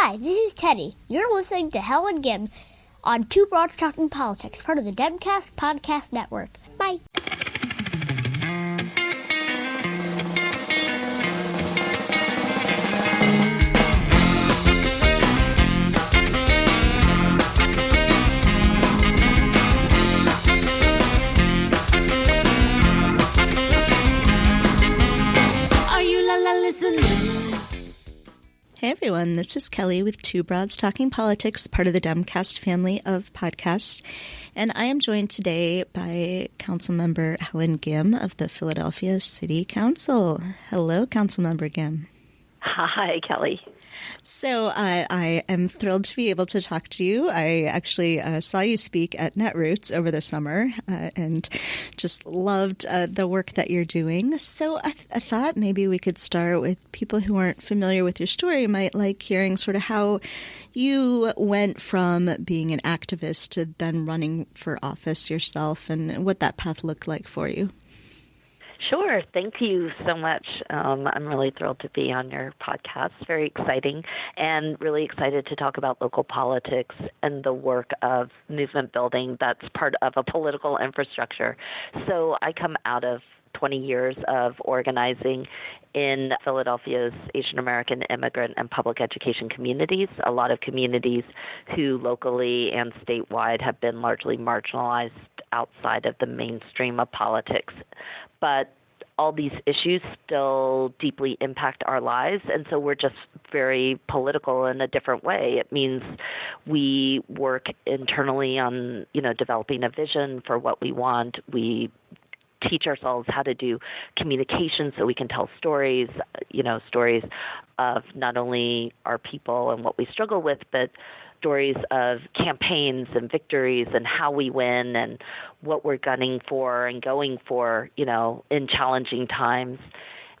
Hi, this is Teddy. You're listening to Helen Gym on Two Broads Talking Politics, part of the Demcast Podcast Network. Bye. Are you listening? Hey everyone, this is Kelly with Two Broads Talking Politics, part of the Demcast family of podcasts, and I am joined today by Councilmember Helen Gym of the Philadelphia City Council. Hello, Councilmember Gym. Hi, Kelly. So I am thrilled to be able to talk to you. I actually saw you speak at Netroots over the summer and just loved the work that you're doing. So I thought maybe we could start with people who aren't familiar with your story might like hearing sort of how you went from being an activist to then running for office yourself and what that path looked like for you. Sure. Thank you so much. I'm really thrilled to be on your podcast. Very exciting and really excited to talk about local politics and the work of movement building that's part of a political infrastructure. So I come out of 20 years of organizing in Philadelphia's Asian American immigrant and public education communities, a lot of communities who locally and statewide have been largely marginalized outside of the mainstream of politics. But all these issues still deeply impact our lives, and so we're just very political in a different way. It means we work internally on, developing a vision for what we want. We teach ourselves how to do communication so we can tell stories, stories of not only our people and what we struggle with, but stories of campaigns and victories and how we win and what we're gunning for and going for, in challenging times.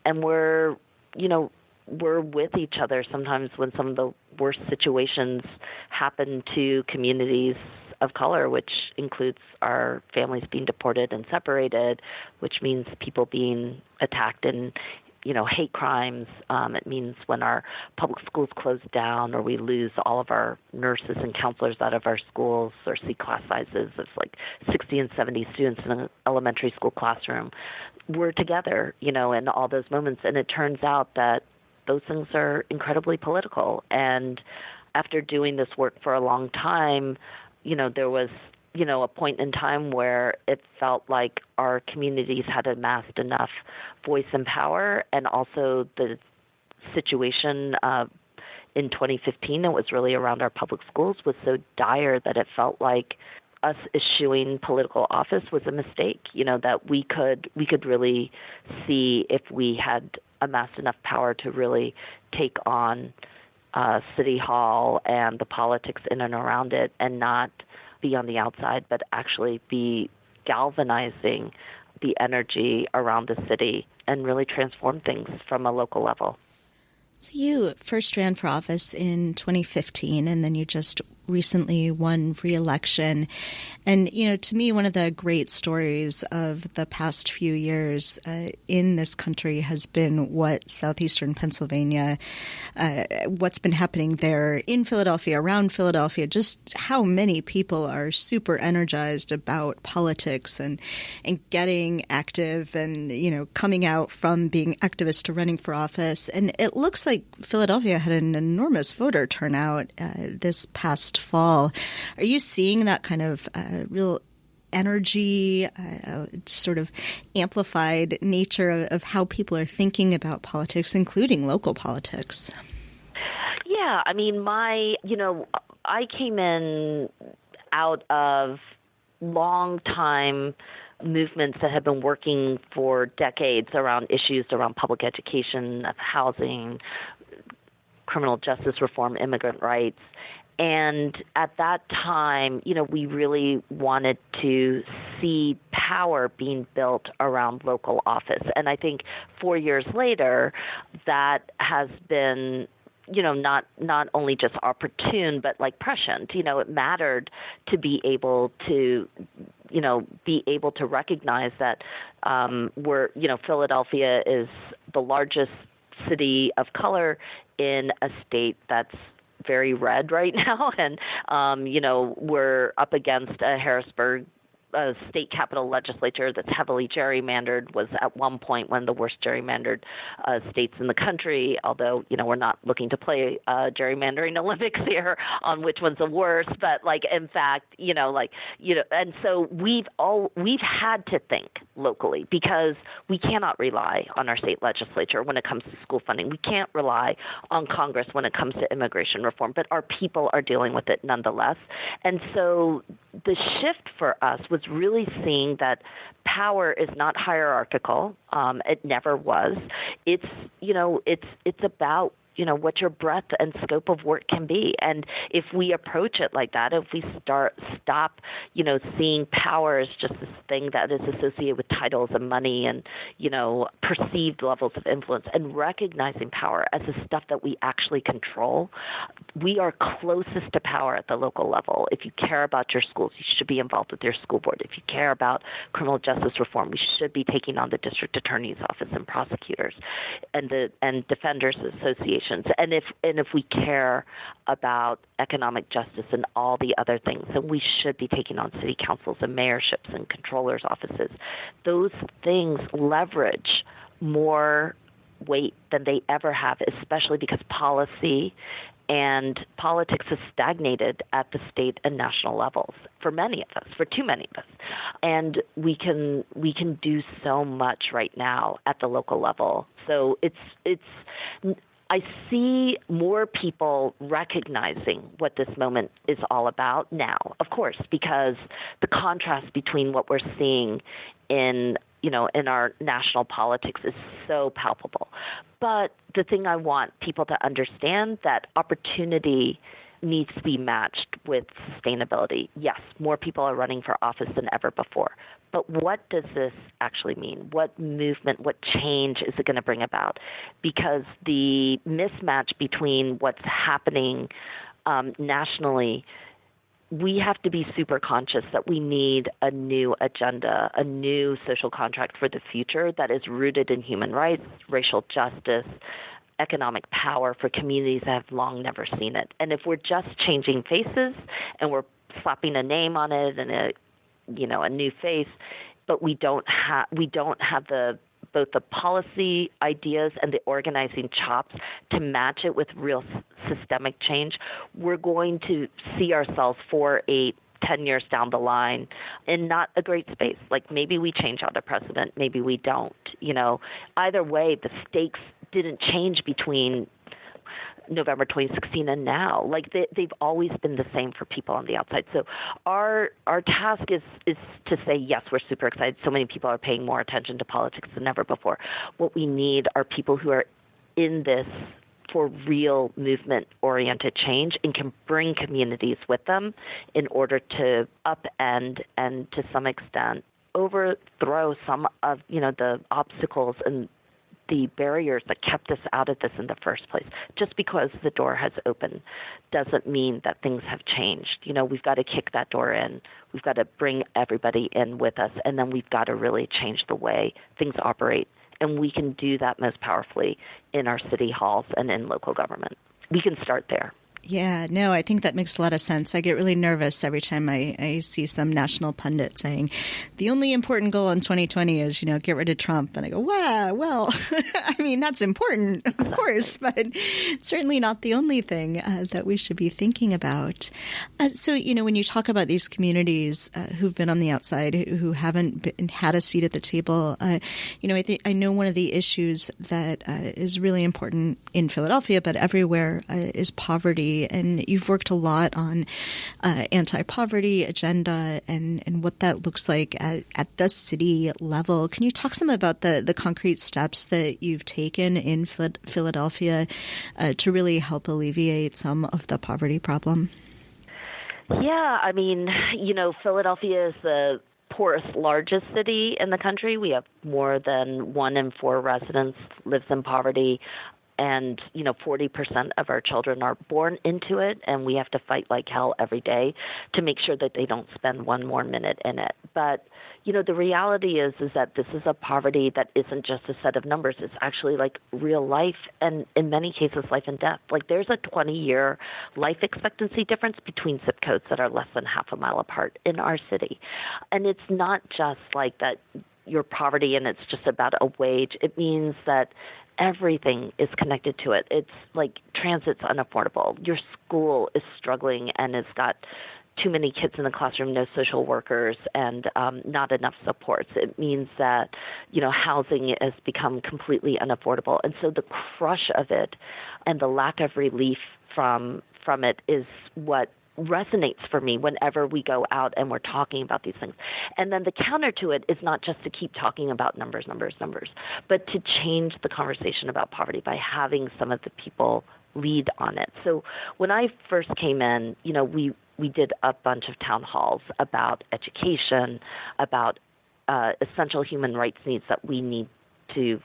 And we're with each other sometimes when some of the worst situations happen to communities of color, which includes our families being deported and separated, which means people being attacked and hate crimes. It means when our public schools close down or we lose all of our nurses and counselors out of our schools or see class sizes of like 60 and 70 students in an elementary school classroom. We're together, in all those moments. And it turns out that those things are incredibly political. And after doing this work for a long time, there was a point in time where it felt like our communities had amassed enough voice and power, and also the situation in 2015, it was really around our public schools, was so dire that it felt like us issuing political office was a mistake, that we could really see if we had amassed enough power to really take on City Hall and the politics in and around it and not be on the outside, but actually be galvanizing the energy around the city and really transform things from a local level. So you first ran for office in 2015, and then you just recently won re-election. And, to me, one of the great stories of the past few years in this country has been what southeastern Pennsylvania, what's been happening there in Philadelphia, around Philadelphia, just how many people are super energized about politics and getting active and, coming out from being activists to running for office. And it looks like Philadelphia had an enormous voter turnout this past fall. Are you seeing that kind of real energy, sort of amplified nature of how people are thinking about politics, including local politics? Yeah, I mean, I came in out of long time movements that have been working for decades around issues around public education, of housing, criminal justice reform, immigrant rights. And at that time, we really wanted to see power being built around local office. And I think 4 years later, that has been, not only just opportune, but like prescient. It mattered to be able to, recognize that Philadelphia is the largest city of color in a state that's very red right now. And, we're up against a Harrisburg state capital legislature that's heavily gerrymandered, was at one point one of the worst gerrymandered states in the country, although, we're not looking to play gerrymandering Olympics here on which one's the worst. But, in fact, and so we've had to think locally because we cannot rely on our state legislature when it comes to school funding. We can't rely on Congress when it comes to immigration reform, but our people are dealing with it nonetheless. And so the shift for us was really seeing that power is not hierarchical. It never was. It's about what your breadth and scope of work can be. And if we approach it like that, if we stop, seeing power as just this thing that is associated with titles and money and, perceived levels of influence, and recognizing power as the stuff that we actually control, we are closest to power at the local level. If you care about your schools, you should be involved with your school board. If you care about criminal justice reform, we should be taking on the district attorney's office and prosecutors and defenders associations. And if we care about economic justice and all the other things, then we should be taking on city councils and mayorships and controllers' offices. Those things leverage more weight than they ever have, especially because policy and politics has stagnated at the state and national levels for many of us, for too many of us. And we can do so much right now at the local level. So I see more people recognizing what this moment is all about now, of course, because the contrast between what we're seeing in our national politics is so palpable. But the thing I want people to understand, that opportunity needs to be matched with sustainability. Yes, more people are running for office than ever before. But what does this actually mean? What movement, what change is it going to bring about? Because the mismatch between what's happening nationally, we have to be super conscious that we need a new agenda, a new social contract for the future that is rooted in human rights, racial justice, economic power for communities that have long never seen it. And if we're just changing faces and we're slapping a name on it and a new face, but we don't have both the policy ideas and the organizing chops to match it with real systemic change, we're going to see ourselves 4, 8, 10 years down the line in not a great space. Like maybe we change out the president, maybe we don't. Either way, the stakes didn't change between November 2016 and now. Like they've always been the same for people on the outside. So our task is to say, yes, we're super excited. So many people are paying more attention to politics than ever before. What we need are people who are in this for real movement-oriented change and can bring communities with them in order to upend and to some extent overthrow some of the obstacles and the barriers that kept us out of this in the first place. Just because the door has opened doesn't mean that things have changed. We've got to kick that door in. We've got to bring everybody in with us, and then we've got to really change the way things operate. And we can do that most powerfully in our city halls and in local government. We can start there. Yeah, no, I think that makes a lot of sense. I get really nervous every time I see some national pundit saying the only important goal in 2020 is, get rid of Trump. And I go, wow, well, I mean, that's important, of course, but it's certainly not the only thing that we should be thinking about. So, when you talk about these communities who've been on the outside, who haven't had a seat at the table, I know one of the issues that is really important in Philadelphia, but everywhere, is poverty. And you've worked a lot on anti-poverty agenda and what that looks like at the city level. Can you talk some about the concrete steps that you've taken in Philadelphia to really help alleviate some of the poverty problem? Yeah, I mean, Philadelphia is the poorest, largest city in the country. We have more than 1 in 4 residents lives in poverty. And, 40% of our children are born into it, and we have to fight like hell every day to make sure that they don't spend one more minute in it. But, the reality is that this is a poverty that isn't just a set of numbers. It's actually like real life, and in many cases, life and death. Like there's a 20-year life expectancy difference between zip codes that are less than half a mile apart in our city. And it's not just like that your poverty and it's just about a wage. It means that everything is connected to it. It's like transit's unaffordable. Your school is struggling and has got too many kids in the classroom, no social workers, and not enough supports. It means that, housing has become completely unaffordable. And so the crush of it and the lack of relief from it is what resonates for me whenever we go out and we're talking about these things. And then the counter to it is not just to keep talking about numbers, but to change the conversation about poverty by having some of the people lead on it. So when I first came in, we did a bunch of town halls about education, about essential human rights needs that we need to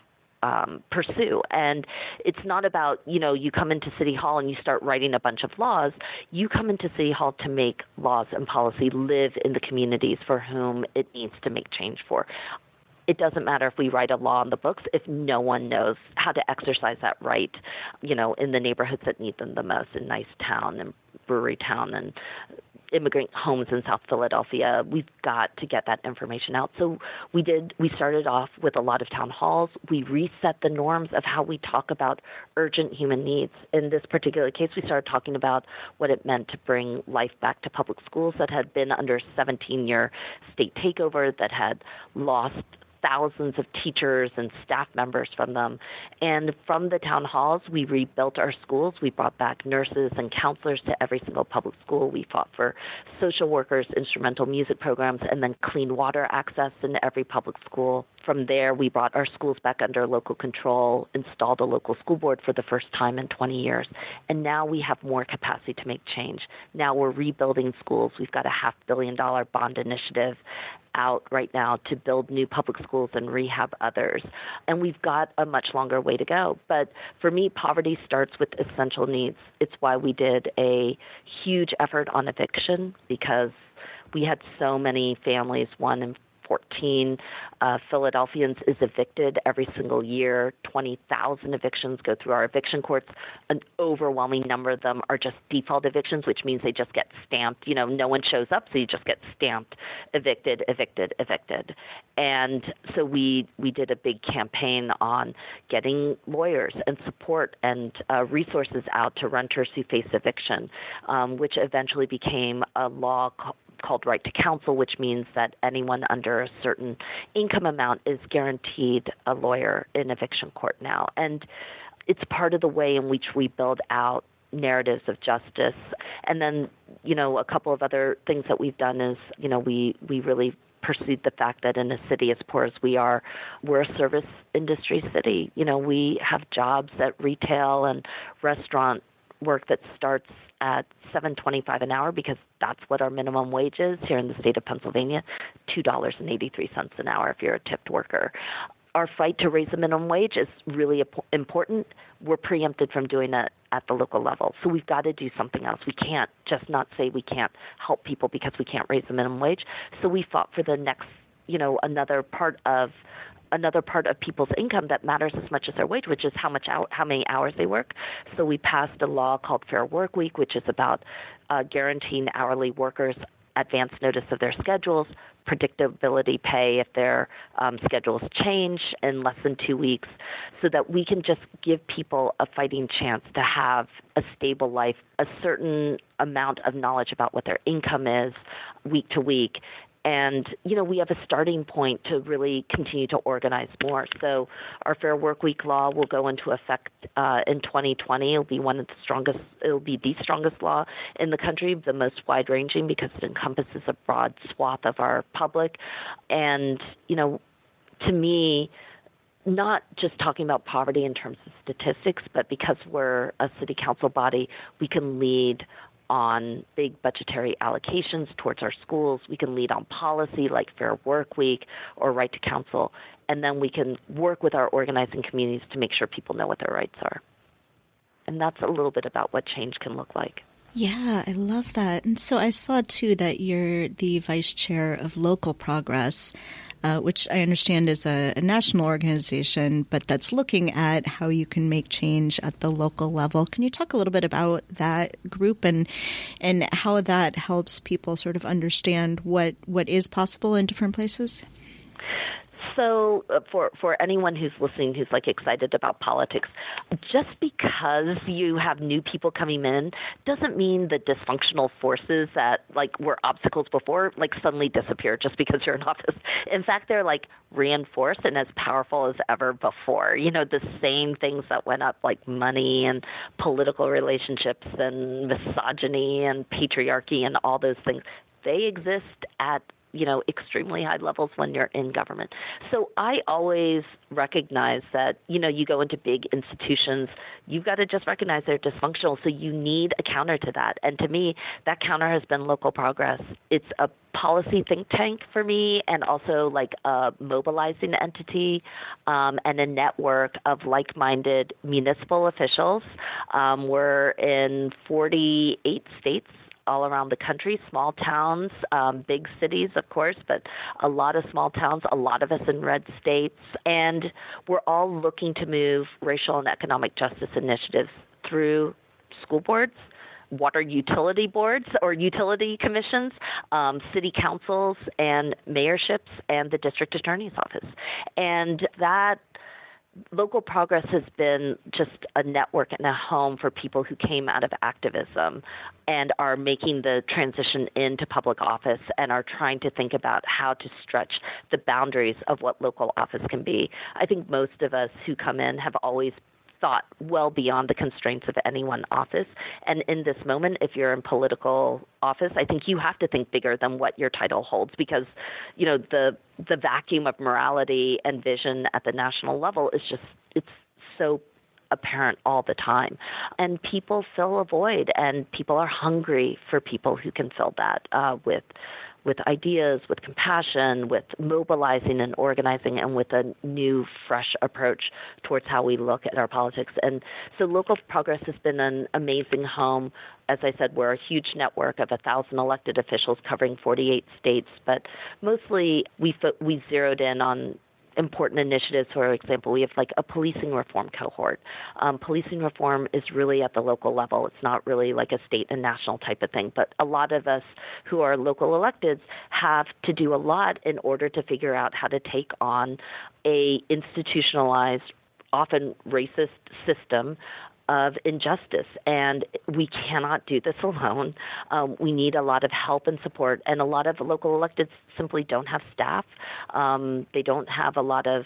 pursue. And it's not about, you come into City Hall and you start writing a bunch of laws. You come into City Hall to make laws and policy live in the communities for whom it needs to make change for. It doesn't matter if we write a law on the books if no one knows how to exercise that right, in the neighborhoods that need them the most, in Nice Town and Brewery Town and immigrant homes in South Philadelphia. We've got to get that information out. So we started off with a lot of town halls. We reset the norms of how we talk about urgent human needs. In this particular case, we started talking about what it meant to bring life back to public schools that had been under 17-year state takeover, that had lost thousands of teachers and staff members from them. And from the town halls, we rebuilt our schools. We brought back nurses and counselors to every single public school. We fought for social workers, instrumental music programs, and then clean water access in every public school. From there, we brought our schools back under local control, installed a local school board for the first time in 20 years. And now we have more capacity to make change. Now we're rebuilding schools. We've got a $500 million bond initiative out right now to build new public schools and rehab others. And we've got a much longer way to go. But for me, poverty starts with essential needs. It's why we did a huge effort on eviction, because we had so many families, 1 in 14 Philadelphians is evicted every single year. 20,000 evictions go through our eviction courts. An overwhelming number of them are just default evictions, which means they just get stamped. No one shows up, so you just get stamped, evicted. And so we did a big campaign on getting lawyers and support and resources out to renters who face eviction, which eventually became a law called Right to Counsel, which means that anyone under a certain income amount is guaranteed a lawyer in eviction court now. And it's part of the way in which we build out narratives of justice. And then, a couple of other things that we've done is, we really pursued the fact that in a city as poor as we are, we're a service industry city. We have jobs at retail and restaurant work that starts at $7.25 an hour, because that's what our minimum wage is here in the state of Pennsylvania, $2.83 an hour if you're a tipped worker. Our fight to raise the minimum wage is really important. We're preempted from doing that at the local level. So we've got to do something else. We can't just not say we can't help people because we can't raise the minimum wage. So we fought for the next, another part of people's income that matters as much as their wage, which is how many hours they work. So we passed a law called Fair Work Week, which is about guaranteeing hourly workers advance notice of their schedules, predictability pay if their schedules change in less than 2 weeks, so that we can just give people a fighting chance to have a stable life, a certain amount of knowledge about what their income is week to week. And, we have a starting point to really continue to organize more. So our Fair Work Week law will go into effect in 2020. It'll be the strongest law in the country, the most wide-ranging, because it encompasses a broad swath of our public. And, to me, not just talking about poverty in terms of statistics, but because we're a city council body, we can lead on big budgetary allocations towards our schools. We can lead on policy like Fair Work Week or Right to Counsel, and then we can work with our organizing communities to make sure people know what their rights are. And that's a little bit about what change can look like. Yeah, I love that. And so I saw, too, that you're the vice chair of Local Progress, which I understand is a national organization, but that's looking at how you can make change at the local level. Can you talk a little bit about that group and how that helps people sort of understand what is possible in different places? So for anyone who's listening who's like excited about politics, just because you have new people coming in doesn't mean the dysfunctional forces that like were obstacles before like suddenly disappear just because you're in office. In fact, they're like reinforced and as powerful as ever before. You know, the same things that went up like money and political relationships and misogyny and patriarchy and all those things, they exist at extremely high levels when you're in government. So I always recognize that, you go into big institutions, you've got to just recognize they're dysfunctional. So you need a counter to that. And to me, that counter has been Local Progress. It's a policy think tank for me and also like a mobilizing entity and a network of like-minded municipal officials. We're in 48 states all around the country, small towns, big cities, of course, but a lot of small towns, a lot of us in red states. And we're all looking to move racial and economic justice initiatives through school boards, water utility boards or utility commissions, city councils and mayorships, and the district attorney's office. And that Local Progress has been just a network and a home for people who came out of activism and are making the transition into public office and are trying to think about how to stretch the boundaries of what local office can be. I think most of us who come in have always thought well beyond the constraints of any one office. And in this moment, if you're in political office, I think you have to think bigger than what your title holds because, the vacuum of morality and vision at the national level is just, it's so apparent all the time. And people fill a void, and people are hungry for people who can fill that with ideas, with compassion, with mobilizing and organizing, and with a new, fresh approach towards how we look at our politics. And so Local Progress has been an amazing home. As I said, we're a huge network of 1,000 elected officials covering 48 states, but mostly we zeroed in on important initiatives. For example, we have like a policing reform cohort. Policing reform is really at the local level. It's not really like a state and national type of thing. But a lot of us who are local electeds have to do a lot in order to figure out how to take on a institutionalized, often racist system of injustice, and we cannot do this alone. We need a lot of help and support, and a lot of local electeds simply don't have staff. They don't have a lot of,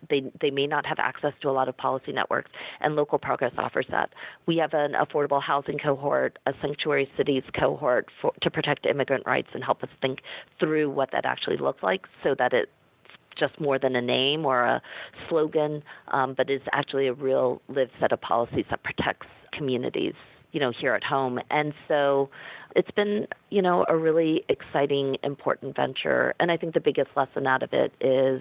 they may not have access to a lot of policy networks, and Local Progress offers that. We have an affordable housing cohort, a sanctuary cities cohort to protect immigrant rights and help us think through what that actually looks like so that it just more than a name or a slogan, but is actually a real lived set of policies that protects communities, here at home. And so it's been, a really exciting, important venture. And I think the biggest lesson out of it is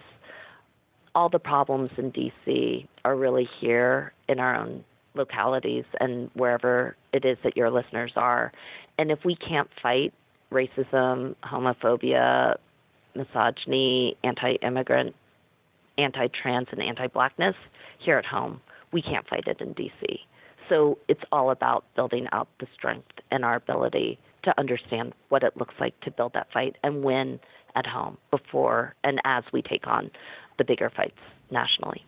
all the problems in D.C. are really here in our own localities and wherever it is that your listeners are. And if we can't fight racism, homophobia, misogyny, anti-immigrant, anti-trans, and anti-blackness here at home, we can't fight it in D.C. So it's all about building out the strength and our ability to understand what it looks like to build that fight and win at home before and as we take on the bigger fights nationally.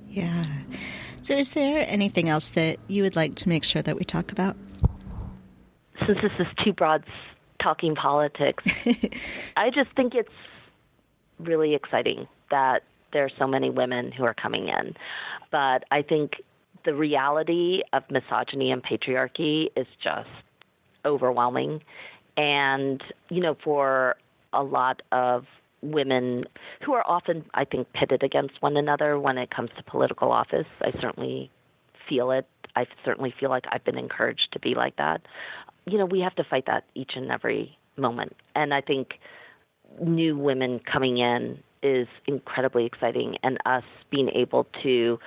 Yeah. So is there anything else that you would like to make sure that we talk about? Since this is Two Broads Talking Politics, I just think it's really exciting that there are so many women who are coming in. But I think the reality of misogyny and patriarchy is just overwhelming. And, for a lot of women who are often, I think, pitted against one another when it comes to political office, I certainly feel it. I certainly feel like I've been encouraged to be like that. We have to fight that each and every moment. And I think new women coming in is incredibly exciting, and us being able to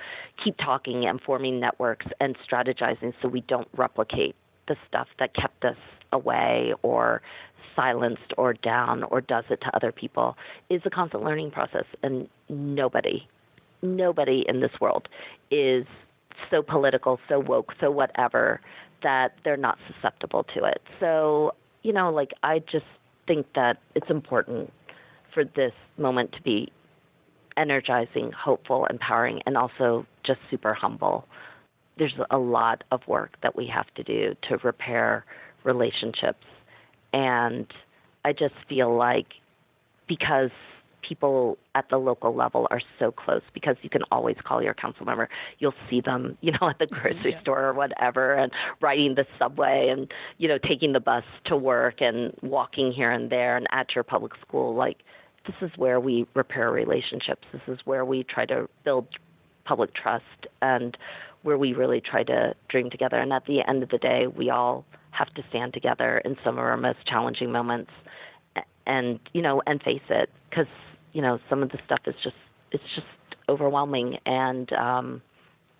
keep talking and forming networks and strategizing so we don't replicate the stuff that kept us away or silenced or down or does it to other people is a constant learning process. And nobody in this world is so political, so woke, so whatever, that they're not susceptible to it. So, I just think that it's important for this moment to be energizing, hopeful, empowering, and also just super humble. There's a lot of work that we have to do to repair relationships. And I just feel like because people at the local level are so close, because you can always call your council member. You'll see them, at the grocery store or whatever, and riding the subway and, taking the bus to work and walking here and there and at your public school. Like, this is where we repair relationships. This is where we try to build public trust and where we really try to dream together. And at the end of the day, we all have to stand together in some of our most challenging moments and face it, because, some of the stuff is it's just overwhelming. And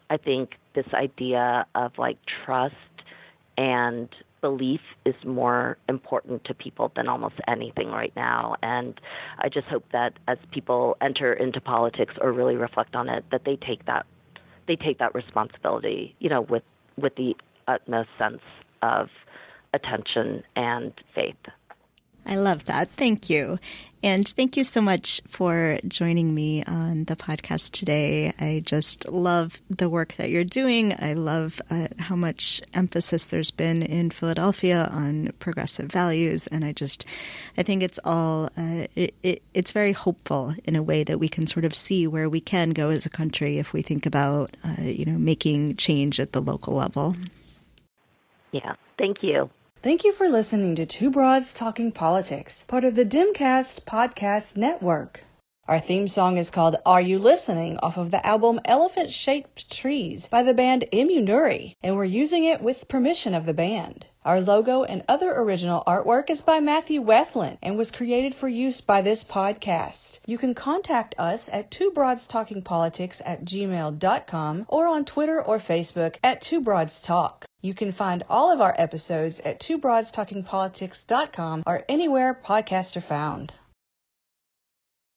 I think this idea of trust and belief is more important to people than almost anything right now. And I just hope that as people enter into politics or really reflect on it, that they take that responsibility, with the utmost sense of attention and faith. I love that. Thank you. And thank you so much for joining me on the podcast today. I just love the work that you're doing. I love how much emphasis there's been in Philadelphia on progressive values. And I think it's all, it's very hopeful in a way that we can sort of see where we can go as a country if we think about, making change at the local level. Yeah. Thank you. Thank you for listening to Two Broads Talking Politics, part of the Dimcast Podcast Network. Our theme song is called Are You Listening? Off of the album Elephant Shaped Trees by the band Immunuri, and we're using it with permission of the band. Our logo and other original artwork is by Matthew Weflin and was created for use by this podcast. You can contact us at twobroadstalkingpolitics@gmail.com or on Twitter or Facebook at Two Broads Talk. You can find all of our episodes at twobroadstalkingpolitics.com or anywhere podcasts are found.